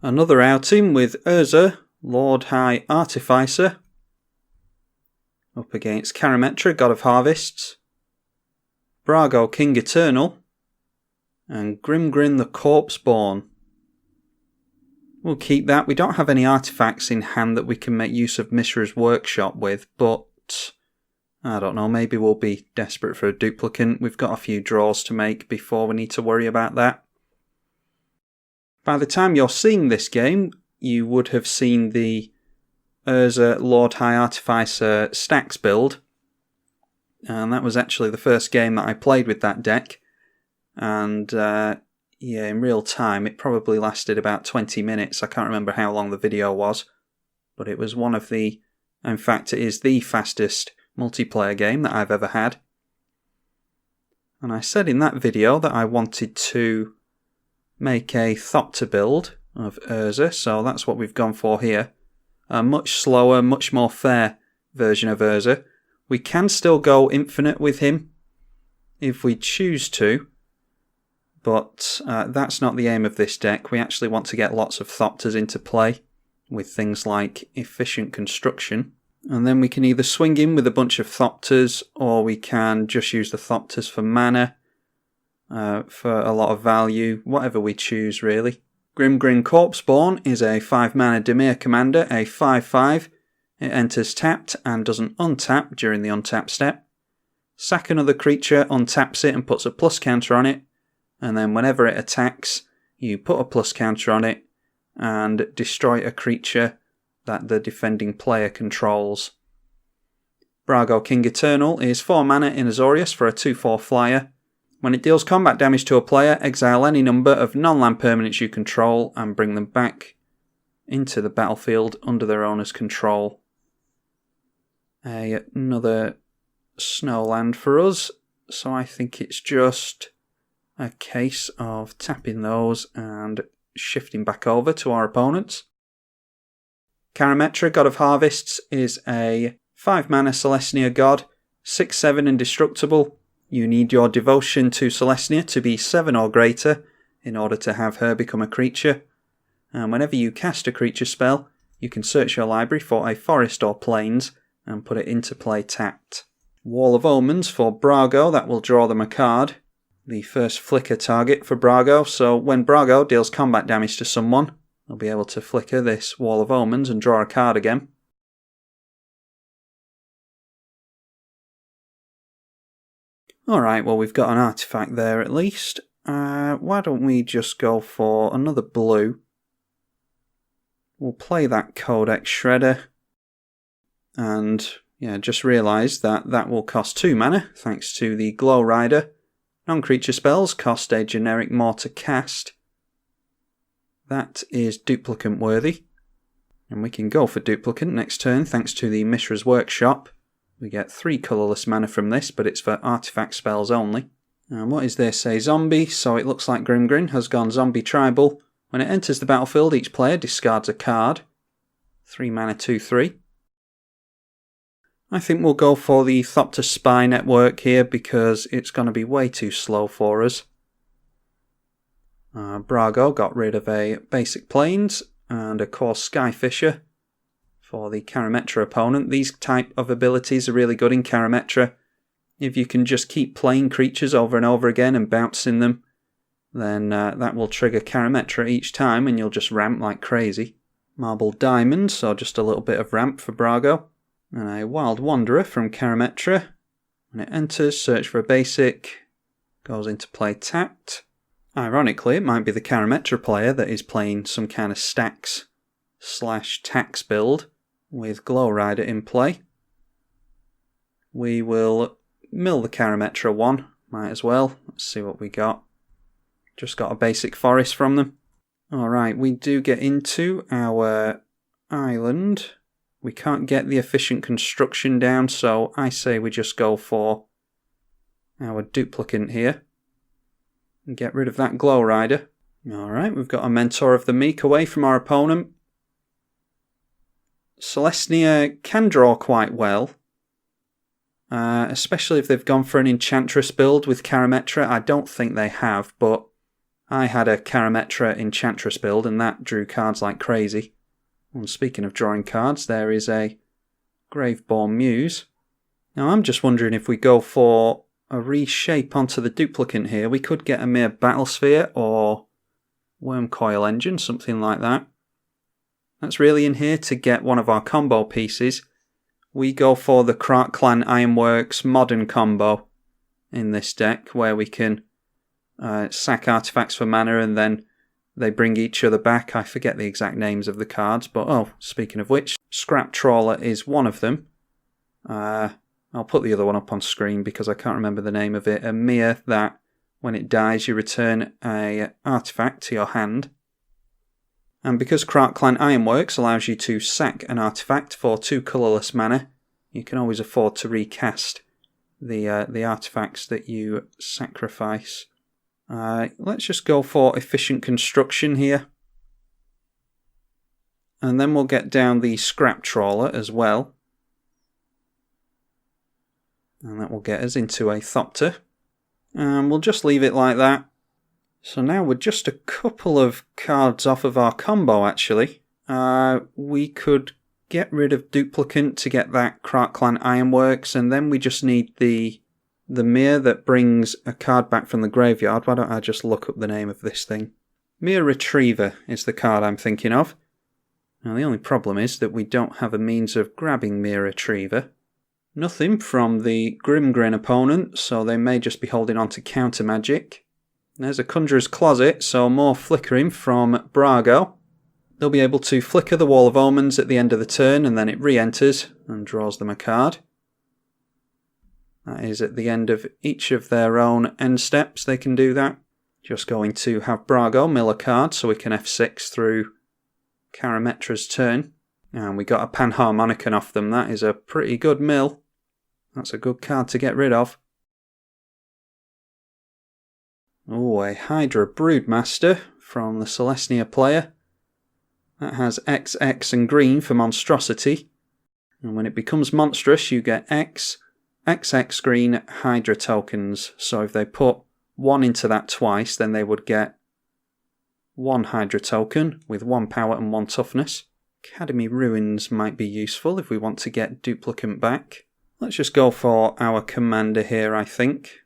Another outing with Urza, Lord High Artificer, up against Karametra, God of Harvests, Brago, King Eternal, and Grimgrin, the Corpseborn. We'll keep that. We don't have any artifacts in hand that we can make use of Mishra's Workshop with, but I don't know, maybe we'll be desperate for a duplicate. We've got a few draws to make before we need to worry about that. By the time you're seeing this game, you would have seen the Urza Lord High Artificer stacks build. And that was actually the first game that I played with that deck. And yeah, in real time, it probably lasted about 20 minutes. I can't remember how long the video was. But it was one of the... In fact, it is the fastest multiplayer game that I've ever had. And I said in that video that I wanted to make a Thopter build of Urza, so that's what we've gone for here. A much slower, much more fair version of Urza. We can still go infinite with him if we choose to, but that's not the aim of this deck. We actually want to get lots of Thopters into play with things like efficient construction. And then we can either swing in with a bunch of Thopters, or we can just use the Thopters for mana, for a lot of value, whatever we choose really. Grimgrin Corpseborn is a 5 mana Dimir commander, a 5/5. It enters tapped and doesn't untap during the untap step. Sack another creature, untaps it and puts a plus counter on it, and then whenever it attacks, you put a plus counter on it and destroy a creature that the defending player controls. Brago, King Eternal is 4 mana in Azorius for a 2/4 flyer. When it deals combat damage to a player, exile any number of non-land permanents you control and bring them back into the battlefield under their owner's control. Another snow land for us, so I think it's just a case of tapping those and shifting back over to our opponents. Karametra, God of Harvests, is a 5 mana Celestia god, 6/7 indestructible. You need your devotion to Celestia to be 7 or greater in order to have her become a creature. And whenever you cast a creature spell, you can search your library for a forest or plains and put it into play tapped. Wall of Omens for Brago, that will draw them a card. The first flicker target for Brago, so when Brago deals combat damage to someone, they'll be able to flicker this Wall of Omens and draw a card again. Alright, well we've got an artifact there at least. Why don't we just go for another blue. We'll play that Codex Shredder. And yeah, just realise that that will cost 2 mana, thanks to the Glow Rider. Non-creature spells cost a generic more to cast. That is duplicate worthy. And we can go for duplicate next turn thanks to the Mishra's Workshop. We get 3 colourless mana from this, but it's for artifact spells only. And what is this? A zombie, so it looks like Grimgrin has gone zombie tribal. When it enters the battlefield, each player discards a card. 3 mana 2/3. I think we'll go for the Thopter Spy Network here because it's going to be way too slow for us. Brago got rid of a basic plains and a core Skyfisher for the Karametra opponent. These type of abilities are really good in Karametra. If you can just keep playing creatures over and over again and bouncing them, then that will trigger Karametra each time and you'll just ramp like crazy. Marble Diamond, so just a little bit of ramp for Brago. And a Wild Wanderer from Karametra. When it enters, search for a basic, goes into play tapped. Ironically, it might be the Karametra player that is playing some kind of stacks/tax build with Glow Rider in play. We will mill the Karametra one, might as well. Let's see what we got. Just got a basic forest from them. Alright, we do get into our island. We can't get the efficient construction down, so I say we just go for our duplicate here. And get rid of that Glow Rider. Alright, we've got a Mentor of the Meek away from our opponent. Celestia can draw quite well. Especially if they've gone for an Enchantress build with Karametra. I don't think they have, but I had a Karametra Enchantress build and that drew cards like crazy. And speaking of drawing cards, there is a Graveborn Muse. Now I'm just wondering if we go for a reshape onto the duplicant here, we could get a mere Battlesphere or Wormcoil Engine, something like that. That's really in here to get one of our combo pieces. We go for the Krat Clan Ironworks modern combo in this deck, where we can sack artifacts for mana and then they bring each other back. I forget the exact names of the cards, but speaking of which, Scrap Trawler is one of them. I'll put the other one up on screen because I can't remember the name of it. A mirror that, when it dies, you return a artifact to your hand. And because Krat Clan Ironworks allows you to sack an artifact for 2 colourless mana, you can always afford to recast the artifacts that you sacrifice. Let's just go for efficient construction here. And then we'll get down the Scrap Trawler as well. And that will get us into a Thopter. And we'll just leave it like that. So now we're just a couple of cards off of our combo actually. We could get rid of Duplicant to get that Krat Clan Ironworks, and then we just need the mirror that brings a card back from the graveyard. Why don't I just look up the name of this thing? Mirror Retriever is the card I'm thinking of. Now the only problem is that we don't have a means of grabbing Mirror Retriever. Nothing from the Grimgrin opponent, so they may just be holding on to counter magic. There's a Conjurer's Closet, so more flickering from Brago. They'll be able to flicker the Wall of Omens at the end of the turn, and then it re-enters and draws them a card. That is at the end of each of their own end steps they can do that. Just going to have Brago mill a card so we can F6 through Karametra's turn. And we got a Panharmonicon off them. That is a pretty good mill. That's a good card to get rid of. Oh, a Hydra Broodmaster from the Celestia player. That has XX and green for monstrosity. And when it becomes monstrous, you get XX green Hydra tokens. So if they put 1 into that twice, then they would get 1 Hydra token with 1 power and 1 toughness. Academy Ruins might be useful if we want to get Duplicant back. Let's just go for our commander here, I think.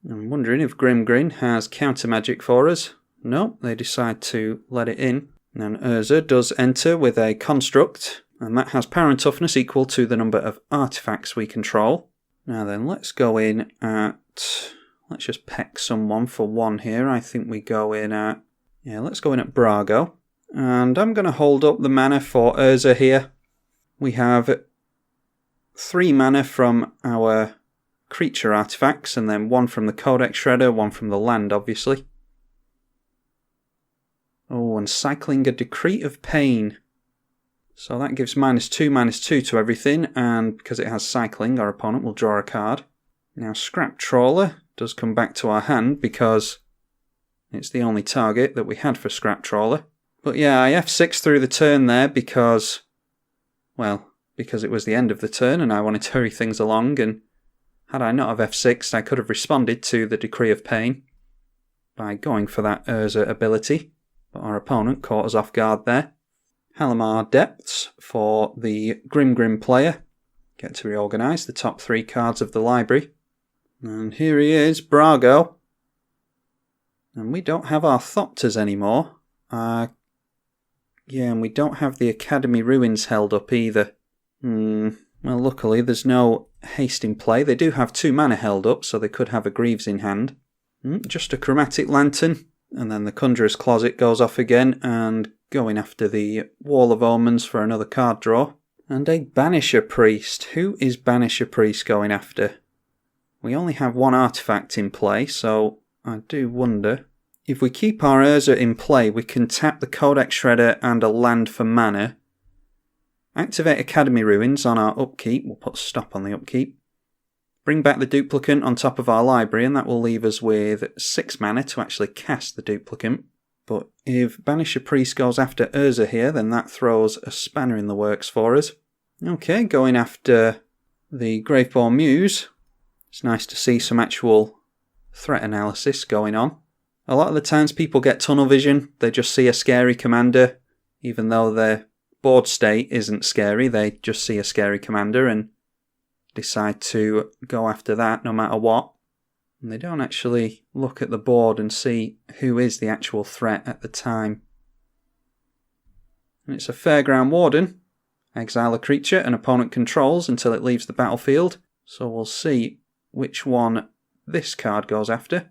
I'm wondering if Grimgrin has counter magic for us. No, they decide to let it in. And Urza does enter with a construct, and that has power and toughness equal to the number of artifacts we control. Now then, let's go in at... let's just peck someone for 1 here. I think we go in at... yeah, let's go in at Brago. And I'm going to hold up the mana for Urza here. We have 3 mana from our creature artifacts, and then 1 from the Codex Shredder, 1 from the land, obviously. Oh, and cycling a Decree of Pain. So that gives -2/-2 to everything, and because it has cycling, our opponent will draw a card. Now Scrap Trawler does come back to our hand because it's the only target that we had for Scrap Trawler. But yeah, I F6 through the turn there because it was the end of the turn and I wanted to hurry things along, and had I not have F6'd, I could have responded to the Decree of Pain by going for that Urza ability, but our opponent caught us off guard there. Halimar Depths for the Grimgrin player. Get to reorganise the top 3 cards of the library. And here he is, Brago. And we don't have our Thopters anymore. Yeah, and we don't have the Academy Ruins held up either. Well, luckily there's no haste in play. They do have 2 mana held up, so they could have a Greaves in hand. Just a Chromatic Lantern, and then the Conjurer's Closet goes off again, and going after the Wall of Omens for another card draw. And a Banisher Priest. Who is Banisher Priest going after? We only have 1 artifact in play, so I do wonder. If we keep our Urza in play, we can tap the Codex Shredder and a land for mana. Activate Academy Ruins on our upkeep. We'll put a stop on the upkeep. Bring back the Duplicant on top of our library, and that will leave us with 6 mana to actually cast the Duplicant. But if Banisher Priest goes after Urza here, then that throws a spanner in the works for us. Okay, going after the Graveborn Muse. It's nice to see some actual threat analysis going on. A lot of the times people get tunnel vision. They just see a scary commander, even though their board state isn't scary. They just see a scary commander and decide to go after that no matter what. And they don't actually look at the board and see who is the actual threat at the time. And it's a Fairground Warden. Exile a creature an opponent controls until it leaves the battlefield. So we'll see which one this card goes after.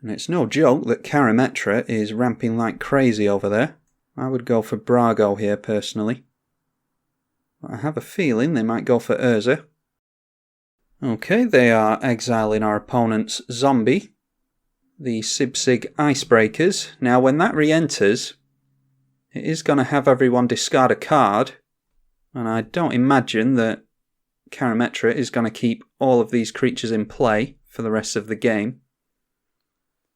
And it's no joke that Karametra is ramping like crazy over there. I would go for Brago here personally. But I have a feeling they might go for Urza. Okay, they are exiling our opponent's zombie. The Sibsig Icebreakers. Now when that re-enters, it is going to have everyone discard a card. And I don't imagine that Karametra is going to keep all of these creatures in play for the rest of the game.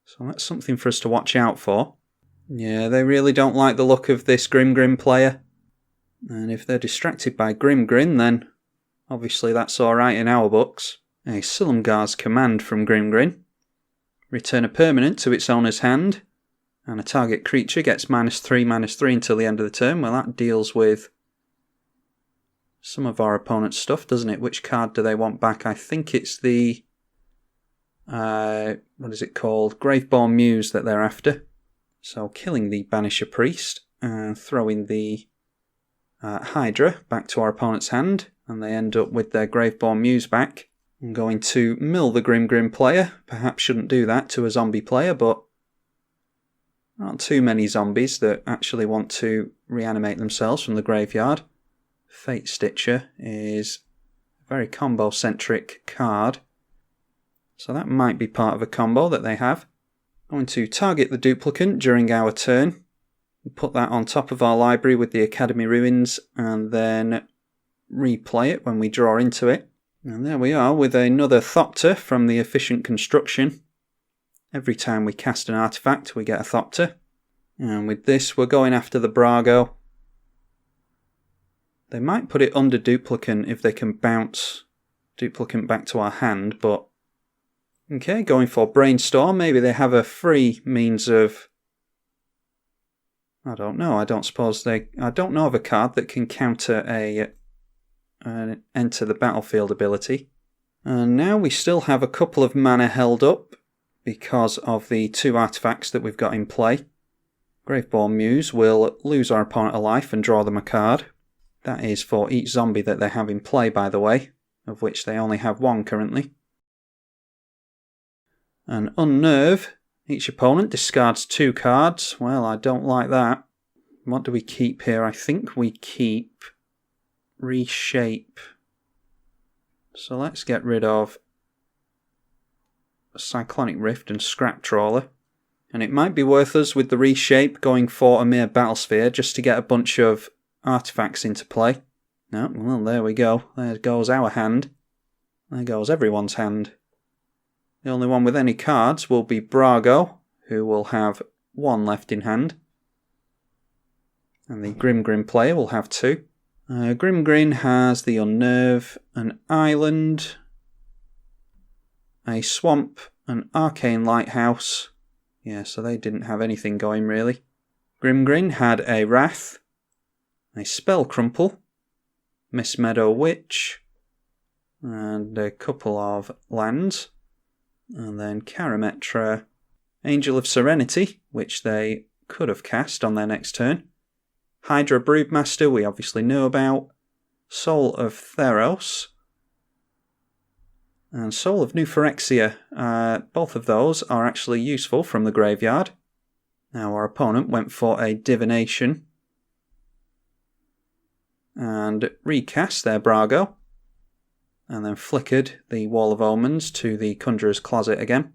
So that's something for us to watch out for. Yeah, they really don't like the look of this Grimgrin player. And if they're distracted by Grimgrin, then obviously that's alright in our books. A Silumgar's Command from Grimgrin. Return a permanent to its owner's hand. And a target creature gets -3/-3 until the end of the turn. Well, that deals with some of our opponent's stuff, doesn't it? Which card do they want back? I think it's the... what is it called? Graveborn Muse that they're after. So killing the Banisher Priest and throwing the Hydra back to our opponent's hand. And they end up with their Graveborn Muse back. I'm going to mill the Grimgrin player. Perhaps shouldn't do that to a zombie player, but not too many zombies that actually want to reanimate themselves from the graveyard. Fate Stitcher is a very combo-centric card. So that might be part of a combo that they have. I'm going to target the duplicant during our turn. Put that on top of our library with the Academy Ruins and then replay it when we draw into it. And there we are with another Thopter from the Efficient Construction. Every time we cast an artifact we get a Thopter. And with this we're going after the Brago. They might put it under Duplicant if they can bounce Duplicant back to our hand, but... Okay, going for Brainstorm. Maybe they have a free means of... I don't know. I don't know of a card that can counter an enter the battlefield ability. And now we still have a couple of mana held up because of the 2 artifacts that we've got in play. Graveborn Muse will lose our opponent a life and draw them a card. That is for each zombie that they have in play, by the way, of which they only have 1 currently. And Unnerve. Each opponent discards 2 cards. Well, I don't like that. What do we keep here? I think we keep Reshape. So let's get rid of Cyclonic Rift and Scrap Trawler. And it might be worth us with the Reshape going for a mere Battlesphere just to get a bunch of artifacts into play. No, well, there we go. There goes our hand. There goes everyone's hand. The only one with any cards will be Brago, who will have 1 left in hand. And the Grimgrin player will have 2. Grimgrin has the Unnerve, an Island, a Swamp, an Arcane Lighthouse. Yeah, so they didn't have anything going really. Grimgrin had a Wrath, a Spell Crumple, Miss Meadow Witch, and a couple of lands. And then Karametra, Angel of Serenity, which they could have cast on their next turn. Hydra Broodmaster, we obviously know about. Soul of Theros. And Soul of New Phyrexia. Both of those are actually useful from the graveyard. Now our opponent went for a Divination. And recast their Brago. And then flickered the Wall of Omens to the Conjurer's Closet again.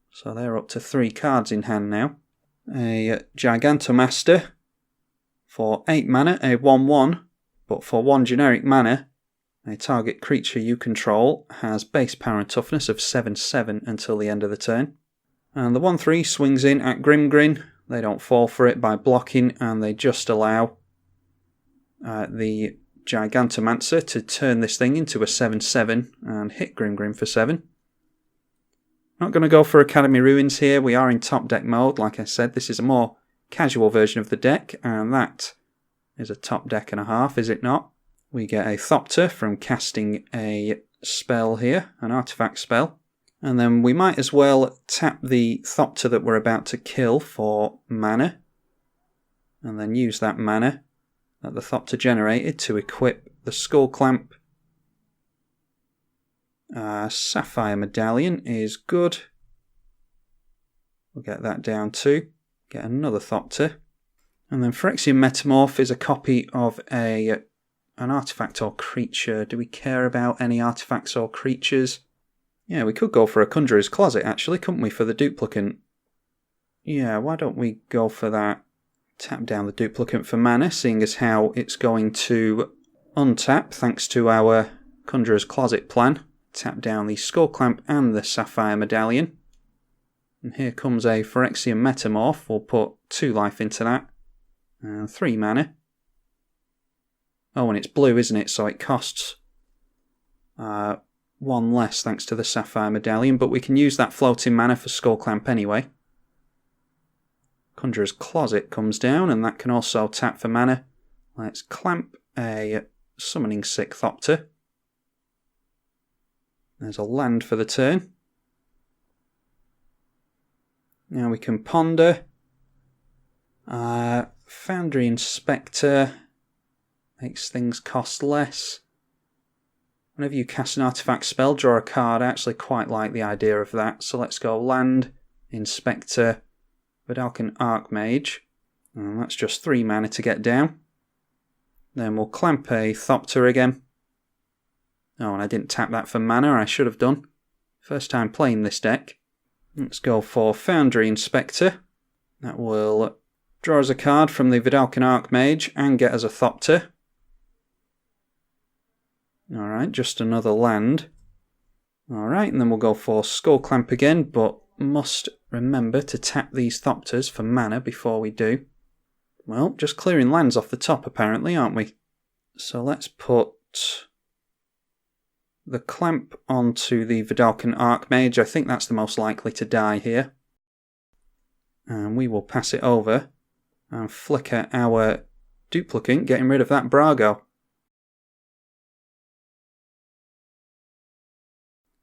So they're up to 3 cards in hand now. A Gigantomaster for 8 mana, a 1/1, but for 1 generic mana, a target creature you control has base power and toughness of 7/7 until the end of the turn. And the 1/3 swings in at Grimgrin. They don't fall for it by blocking, and they just allow the Gigantomancer to turn this thing into a 7/7 and hit Grimgrin for 7. Not going to go for Academy Ruins here. We are in top deck mode. Like I said, this is a more casual version of the deck, and that is a top deck and a half, is it not? We get a Thopter from casting a spell here, an artifact spell. And then we might as well tap the Thopter that we're about to kill for mana. And then use that mana that the Thopter generated to equip the Skull Clamp. Sapphire Medallion is good. We'll get that down too. Get another Thopter. And then Phyrexian Metamorph is a copy of an artifact or creature. Do we care about any artifacts or creatures? Yeah, we could go for a Conjurer's Closet actually, couldn't we, for the duplicant? Yeah, why don't we go for that? Tap down the duplicant for mana, seeing as how it's going to untap thanks to our Conjurer's Closet plan. Tap down the Skull Clamp and the Sapphire Medallion. And here comes a Phyrexian Metamorph. We'll put 2 life into that. And 3 mana. Oh, and it's blue, isn't it? So it costs 1 less thanks to the Sapphire Medallion. But we can use that floating mana for Skull Clamp anyway. Conjurer's Closet comes down, and that can also tap for mana. Let's clamp a Summoning Sick Thopter. There's a land for the turn. Now we can ponder. Foundry Inspector makes things cost less. Whenever you cast an artifact spell, draw a card. I actually quite like the idea of that. So let's go Land, Inspector, Vidalcan Archmage. And that's just 3 mana to get down. Then we'll clamp a Thopter again. Oh, and I didn't tap that for mana, I should have done. First time playing this deck. Let's go for Foundry Inspector. That will draw us a card from the Vidalcan Archmage and get us a Thopter. Alright, just another land. Alright, and then we'll go for Skull Clamp again, but must remember to tap these Thopters for mana before we do. Well, just clearing lands off the top apparently, aren't we? So let's put the Clamp onto the Vidalcan Archmage. I think that's the most likely to die here. And we will pass it over and flicker our duplicant, getting rid of that Brago.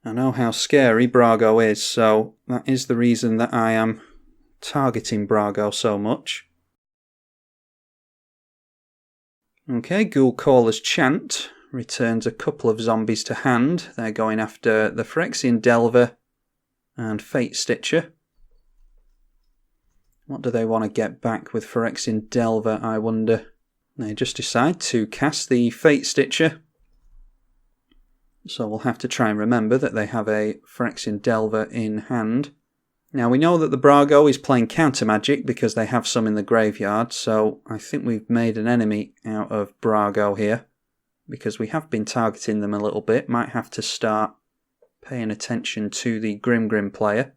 I know how scary Brago is, so that is the reason that I am targeting Brago so much. Okay, Ghoul Caller's Chant returns a couple of zombies to hand. They're going after the Phyrexian Delver and Fate Stitcher. What do they want to get back with Phyrexian Delver, I wonder? They just decide to cast the Fate Stitcher. So we'll have to try and remember that they have a Phyrexian Delver in hand. Now we know that the Brago is playing counter magic because they have some in the graveyard, so I think we've made an enemy out of Brago here. Because we have been targeting them a little bit, might have to start paying attention to the Grimgrin player.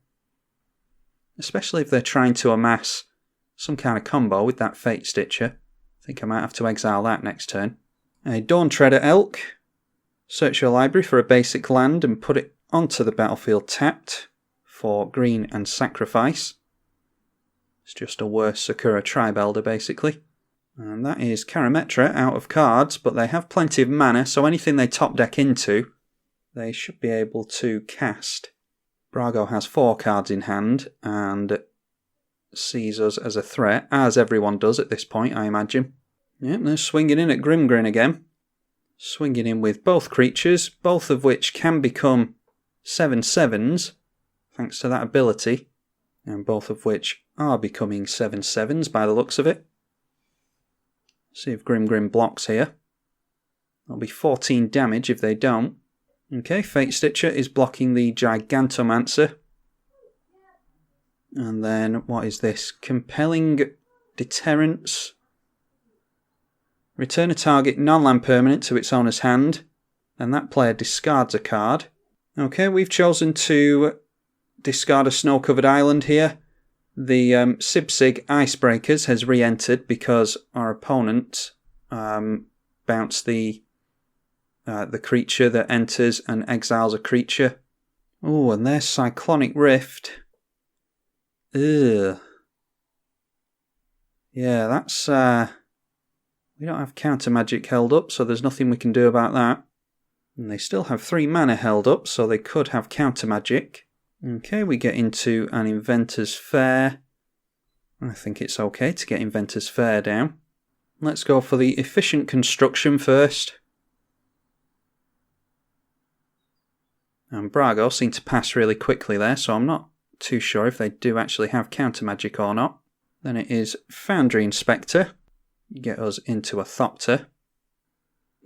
Especially if they're trying to amass some kind of combo with that Fate Stitcher. I think I might have to exile that next turn. A Dawn Treader Elk. Search your library for a basic land and put it onto the battlefield tapped for green and sacrifice. It's just a worse Sakura Tribe Elder basically. And that is Karametra out of cards, but they have plenty of mana, so anything they top deck into, they should be able to cast. Brago has 4 cards in hand and sees us as a threat, as everyone does at this point, I imagine. Yep, they're swinging in at Grimgrin again. Swinging in with both creatures, both of which can become 7/7s, thanks to that ability, and both of which are becoming 7/7s by the looks of it. See if Grimgrin blocks here. That'll be 14 damage if they don't. Okay, Fate Stitcher is blocking the Gigantomancer. And then, what is this? Compelling Deterrence. Return a target non-land permanent to its owner's hand. Then that player discards a card. Okay, we've chosen to discard a snow-covered island here. The Sibsig Icebreakers has re-entered because our opponent bounced the creature that enters and exiles a creature Oh, and there's Cyclonic Rift. Ugh. Yeah, that's... we don't have counter magic held up, so there's nothing we can do about that. And they still have 3 mana held up, so they could have counter magic. Okay, we get into an Inventor's Fair. I think it's okay to get Inventor's Fair down. Let's go for the Efficient Construction first. And Brago seemed to pass really quickly there, so I'm not too sure if they do actually have counter magic or not. Then it is Foundry Inspector. Get us into a Thopter.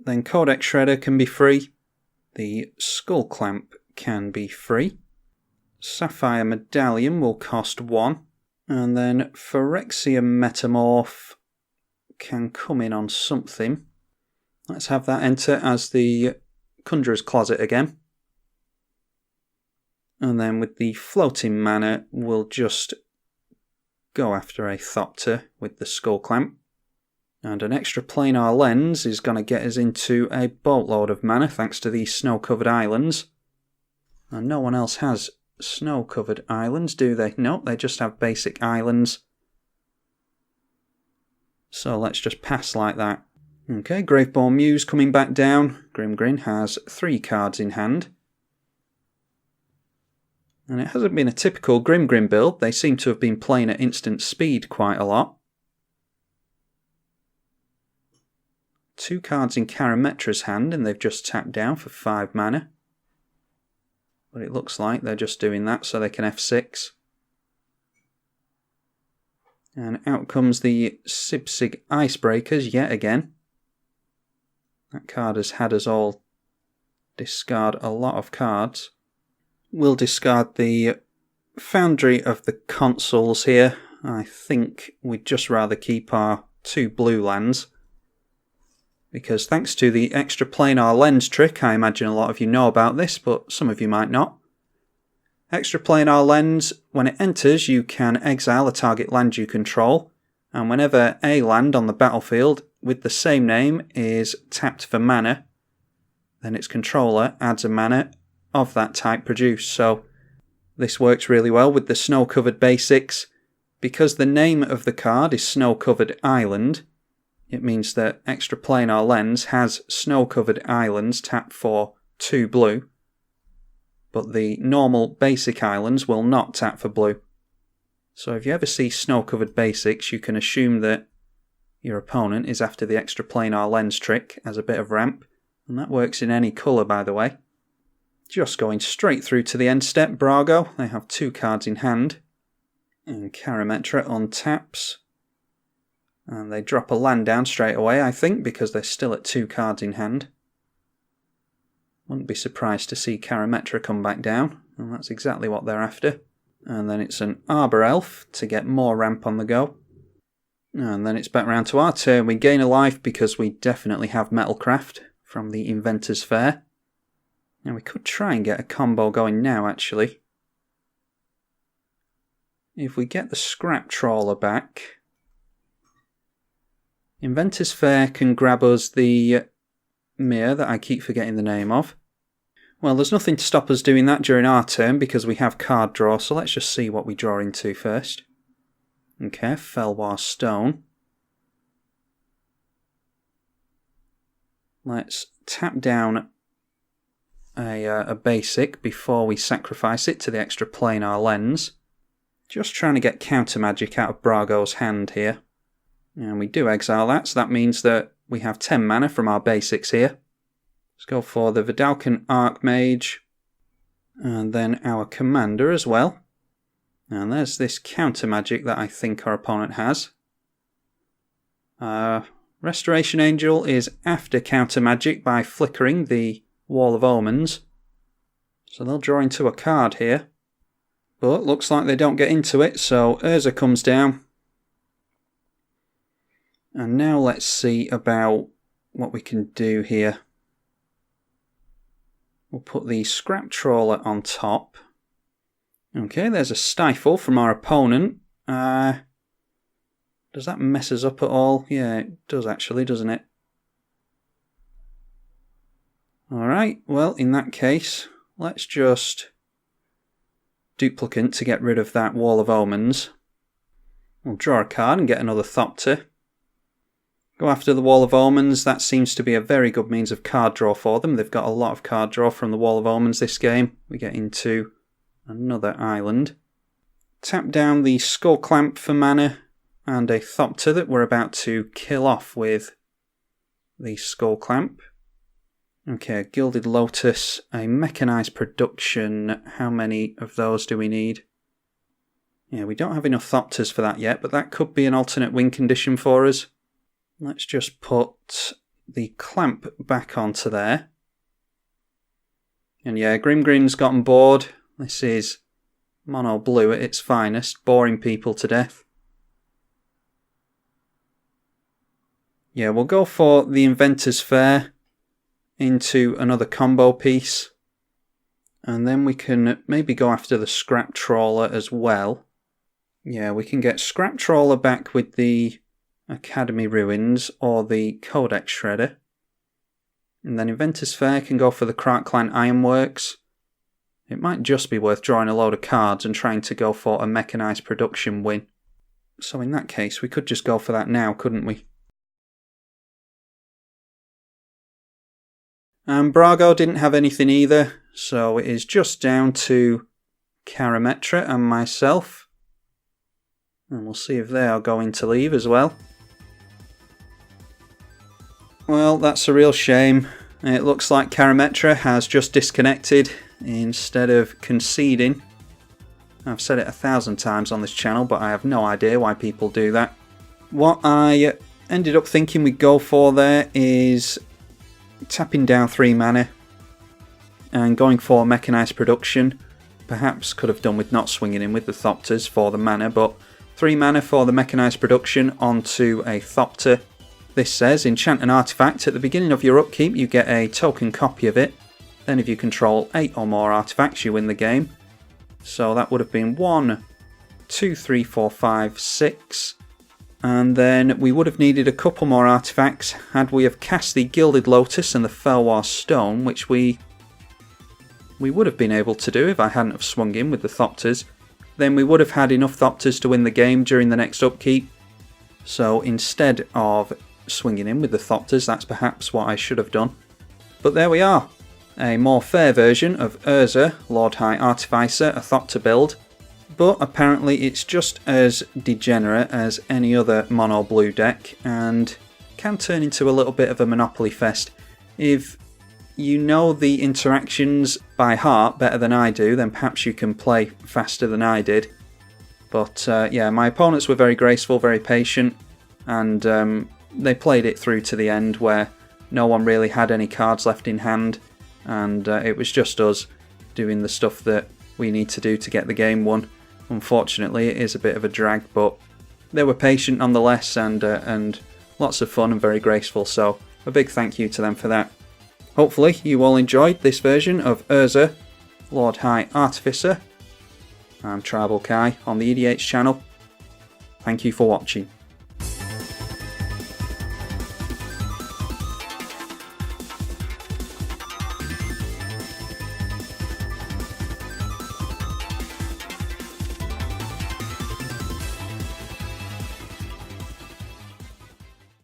Then Codex Shredder can be free. The Skull Clamp can be free. Sapphire Medallion will cost 1. And then Phyrexian Metamorph can come in on something. Let's have that enter as the Conjurer's Closet again. And then with the floating mana, we'll just go after a Thopter with the Skull Clamp. And an extra planar lens is going to get us into a boatload of mana thanks to these snow-covered islands. And no one else has snow-covered islands, do they? Nope, they just have basic islands. So let's just pass like that. Okay, Graveborn Muse coming back down. Grimgrin has 3 cards in hand. And it hasn't been a typical Grimgrin build. They seem to have been playing at instant speed quite a lot. 2 cards in Karametra's hand, and they've just tapped down for 5 mana. But it looks like they're just doing that so they can F6. And out comes the Sibsig Icebreakers yet again. That card has had us all discard a lot of cards. We'll discard the Foundry of the Consuls here. I think we'd just rather keep our 2 blue lands. Because thanks to the extra planar lens trick, I imagine a lot of you know about this, but some of you might not. Extra planar lens, when it enters, you can exile a target land you control, and whenever a land on the battlefield with the same name is tapped for mana, then its controller adds a mana of that type produced. So this works really well with the snow-covered basics. Because the name of the card is Snow-Covered Island, it means that Extra Planar Lens has snow-covered islands tapped for 2 blue, but the normal basic islands will not tap for blue. So if you ever see snow-covered basics, you can assume that your opponent is after the Extra Planar Lens trick as a bit of ramp, and that works in any colour, by the way. Just going straight through to the end step, Brago. They have 2 cards in hand, and Karametra untaps. And they drop a land down straight away, I think, because they're still at 2 cards in hand. Wouldn't be surprised to see Karametra come back down, and that's exactly what they're after. And then it's an Arbor Elf to get more ramp on the go. And then it's back round to our turn. We gain a life because we definitely have Metalcraft from the Inventor's Fair. Now we could try and get a combo going now, actually. If we get the Scrap Trawler back, Inventor's Fair can grab us the mirror that I keep forgetting the name of. Well, there's nothing to stop us doing that during our turn because we have card draw, so let's just see what we draw into first. Okay, Felwar Stone. Let's tap down a basic before we sacrifice it to the Extra Planar Lens. Just trying to get counter magic out of Brago's hand here. And we do exile that, so that means that we have 10 mana from our basics here. Let's go for the Vidalcan Archmage, and then our commander as well. And there's this counter magic that I think our opponent has. Restoration Angel is after counter magic by flickering the Wall of Omens. So they'll draw into a card here. But looks like they don't get into it, so Urza comes down. And now let's see about what we can do here. We'll put the Scrap Trawler on top. Okay, there's a Stifle from our opponent. Does that mess us up at all? Yeah, it does actually, doesn't it? Alright, well, in that case, let's just duplicate to get rid of that Wall of Omens. We'll draw a card and get another Thopter. Go after the Wall of Omens. That seems to be a very good means of card draw for them. They've got a lot of card draw from the Wall of Omens this game. We get into another island. Tap down the Skull Clamp for mana and a Thopter that we're about to kill off with the Skull Clamp. Okay, Gilded Lotus, a Mechanized Production. How many of those do we need? Yeah, we don't have enough Thopters for that yet, but that could be an alternate win condition for us. Let's just put the clamp back onto there. And yeah, Grimgrin's gotten bored. This is mono blue at its finest, boring people to death. Yeah, we'll go for the Inventor's Fair into another combo piece. And then we can maybe go after the Scrap Trawler as well. Yeah, we can get Scrap Trawler back with the Academy Ruins or the Codex Shredder. And then Inventor's Fair can go for the Clan Ironworks. It might just be worth drawing a load of cards and trying to go for a Mechanized Production win. So in that case, we could just go for that now, couldn't we? And Brago didn't have anything either, so it is just down to Karametra and myself. And we'll see if they are going to leave as well. Well, that's a real shame. It looks like Karametra has just disconnected instead of conceding. I've said it 1,000 times on this channel, but I have no idea why people do that. What I ended up thinking we'd go for there is tapping down 3 mana and going for Mechanized Production. Perhaps could have done with not swinging in with the Thopters for the mana, but 3 mana for the Mechanized Production onto a Thopter. This says, enchant an artifact. At the beginning of your upkeep you get a token copy of it. Then if you control 8 or more artifacts you win the game. So that would have been 1, 2, 3, 4, 5, 6. And then we would have needed a couple more artifacts had we have cast the Gilded Lotus and the Felwar Stone, which we would have been able to do if I hadn't have swung in with the Thopters. Then we would have had enough Thopters to win the game during the next upkeep. So instead of swinging in with the Thopters, that's perhaps what I should have done. But there we are. A more fair version of Urza, Lord High Artificer, a Thopter build. But apparently it's just as degenerate as any other mono blue deck and can turn into a little bit of a Monopoly fest. If you know the interactions by heart better than I do, then perhaps you can play faster than I did. But yeah, my opponents were very graceful, very patient, and they played it through to the end where no one really had any cards left in hand, and it was just us doing the stuff that we need to do to get the game won. Unfortunately, it is a bit of a drag, but they were patient nonetheless, and lots of fun and very graceful, so a big thank you to them for that. Hopefully you all enjoyed this version of Urza, Lord High Artificer, and Tribalkai on the EDH channel. Thank you for watching.